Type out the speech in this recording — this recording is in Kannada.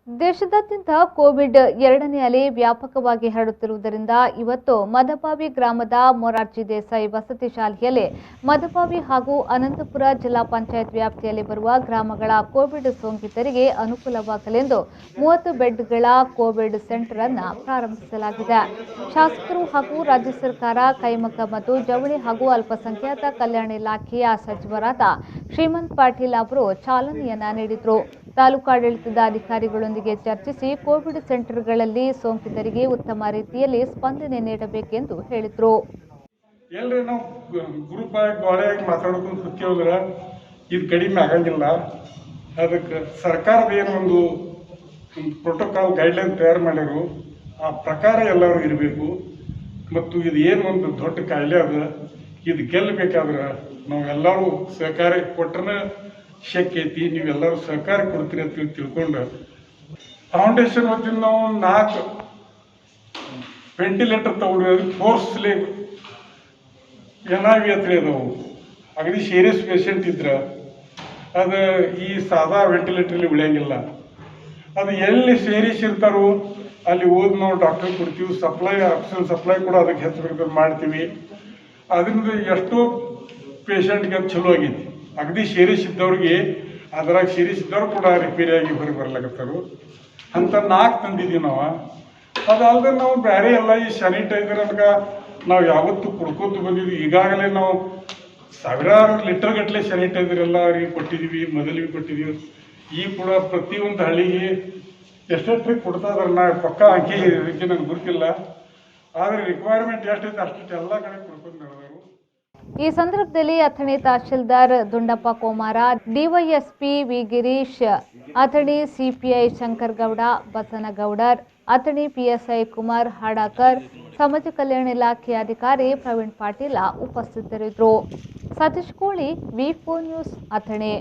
ದೇಶದಾದ್ಯಂತ ಕೋವಿಡ್ ಎರಡನೇ ಅಲೆ ವ್ಯಾಪಕವಾಗಿ ಹರಡುತ್ತಿರುವುದರಿಂದ ಇವತ್ತು ಮದಬಾವಿ ಗ್ರಾಮದ ಮೊರಾರ್ಜಿ ದೇಸಾಯಿ ವಸತಿ ಶಾಲೆಯಲ್ಲಿ ಮದಬಾವಿ ಹಾಗೂ ಅನಂತಪುರ ಜಿಲ್ಲಾ ಪಂಚಾಯತ್ ವ್ಯಾಪ್ತಿಯಲ್ಲಿ ಬರುವ ಗ್ರಾಮಗಳ ಕೋವಿಡ್ ಸೋಂಕಿತರಿಗೆ ಅನುಕೂಲವಾಗಲೆಂದು 30 ಬೆಡ್ಗಳ ಕೋವಿಡ್ ಸೆಂಟರ್ ಅನ್ನು ಪ್ರಾರಂಭಿಸಲಾಗಿದೆ. ಶಾಸಕರು ಹಾಗೂ ರಾಜ್ಯ ಸರ್ಕಾರ ಕೈಮಗ್ಗ ಮತ್ತು ಜವಳಿ ಹಾಗೂ ಅಲ್ಪಸಂಖ್ಯಾತ ಕಲ್ಯಾಣ ಇಲಾಖೆಯ ಸಚಿವರಾದ ಶ್ರೀಮಂತ್ ಪಾಟೀಲ್ ಅವರು ಚಾಲನೆಯನ್ನ ನೀಡಿದರು. ತಾಲೂಕಾಡಳಿತದ ಅಧಿಕಾರಿಗಳೊಂದಿಗೆ ಚರ್ಚಿಸಿ ಕೋವಿಡ್ ಸೆಂಟರ್ಗಳಲ್ಲಿ ಸೋಂಕಿತರಿಗೆ ಉತ್ತಮ ರೀತಿಯಲ್ಲಿ ಸ್ಪಂದನೆ ನೀಡಬೇಕೆಂದು ಹೇಳಿದರು. ಎಲ್ಲರೂ ನಾವು ಗ್ರೂಪ್ ಆಗಿ ಗೋಳೆಯಾಗಿ ಮಾತಾಡ್ಕೊಂಡು ಕೂತ್ಕೊಂಡ್ರೆ ಇದು ಕಡಿಮೆ ಆಗಂಗಿಲ್ಲ. ಅದಕ್ಕೆ ಸರ್ಕಾರದ ಏನೊಂದು ಪ್ರೋಟೋಕಾಲ್ ಗೈಡ್ಲೈನ್ ತಯಾರು ಮಾಡ್ಯಾರು, ಆ ಪ್ರಕಾರ ಎಲ್ಲರೂ ಇರಬೇಕು. ಮತ್ತು ಇದು ಏನು ಒಂದು ದೊಡ್ಡ ಕಾಯಿಲೆ ಅದ, ಇದು ಗೆಲ್ಲಬೇಕಾದ್ರೆ ನಾವೆಲ್ಲರೂ ಸಹಕಾರ ಕೊಟ್ಟರೆ ಶಕ್ಯ ಐತಿ. ನೀವೆಲ್ಲರೂ ಸಹಕಾರ ಕೊಡ್ತೀರಿ ಅಂತ ತಿಳ್ಕೊಂಡು ಫೌಂಡೇಶನ್ ವತಿಯಿಂದ ನಾವು 4 ವೆಂಟಿಲೇಟರ್ ತಗೊಂಡು ಫೋರ್ಸ್ಲಿ NIV ಹತ್ರ ಇದಾವೆ. ಅಗದಿ ಸೀರಿಯಸ್ ಪೇಷಂಟ್ ಇದ್ರೆ ಅದು ಈ ಸಾದಾ ವೆಂಟಿಲೇಟರ್ಲಿ ಉಳಿಯಂಗಿಲ್ಲ. ಅದು ಎಲ್ಲಿ ಸೀರಿಯಸ್ ಇರ್ತಾರೋ ಅಲ್ಲಿ ಹೋಗಿ ನಾವು ಡಾಕ್ಟರ್ ಕೊಡ್ತೀವಿ. ಸಪ್ಲೈ ಆಕ್ಸಿಜನ್ ಸಪ್ಲೈ ಕೂಡ ಅದಕ್ಕೆ ಹೆಚ್ಚು ಮಾಡ್ತೀವಿ. ಅದರಿಂದ ಎಷ್ಟೋ ಪೇಷಂಟ್ಗೆ ಅದು ಚಲೋ ಆಗೈತಿ. ಅಗದಿ ಸೀರಿಯಸ್ ಇದ್ದವ್ರಿಗೆ ಅದ್ರಾಗ ಸೀರಿಯಸ್ ಇದ್ದವ್ರು ಕೂಡ ರಿಪೇರಿಯಾಗಿ ಹೊರಗೆ ಬರ್ಲಾಕತ್ತಾರು. ಅಂತ 4 ತಂದಿದ್ದೀವಿ ನಾವು. ಅದಲ್ಲದೆ ನಾವು ಬೇರೆ ಎಲ್ಲ ಈ ಸ್ಯಾನಿಟೈಸರ್ ಅದಕ್ಕೆ ನಾವು ಯಾವತ್ತೂ ಕೊಡ್ಕೋತ ಬಂದಿದ್ವಿ. ಈಗಾಗಲೇ ನಾವು ಸಾವಿರಾರು ಲೀಟರ್ ಗಟ್ಟಲೆ ಸ್ಯಾನಿಟೈಸರ್ ಎಲ್ಲ ಅವ್ರಿಗೆ ಕೊಟ್ಟಿದ್ದೀವಿ, ಮೊದಲಿಗೆ ಕೊಟ್ಟಿದ್ದೀವಿ. ಈಗ ಕೂಡ ಪ್ರತಿಯೊಂದು ಹಳ್ಳಿಗೆ ಎಷ್ಟೆಷ್ಟು ಕೊಡ್ತಾ ಇದಾರೆ. ನಾ ಪಕ್ಕ ಅಂಕಿ ಇದಕ್ಕೆ ನನಗೆ ಗೊತ್ತಿಲ್ಲ, ಆದರೆ ರಿಕ್ವೈರ್ಮೆಂಟ್ ಎಷ್ಟೈತೆ ಅಷ್ಟು ಎಲ್ಲ ಕಡೆ ಕೊಡ್ಕೊಂಡು ನಡೆದರು. ಈ ಸಂದರ್ಭದಲ್ಲಿ ಅಥಣಿ ತಹಶೀಲ್ದಾರ್ Dundappa Komara, DYSP V Girish, Athani CPI Shankaragouda Basanagoudar, Athani PSI Kumar Hadakar, ಸಮಾಜ ಕಲ್ಯಾಣ ಇಲಾಖೆ ಅಧಿಕಾರಿ ಪ್ರವೀಣ್ ಪಾಟೀಲ ಉಪಸ್ಥಿತರಿದ್ದರು. ಸತೀಶ್ ಕೋಳಿ, V4 ನ್ಯೂಸ್, ಅಥಣಿ.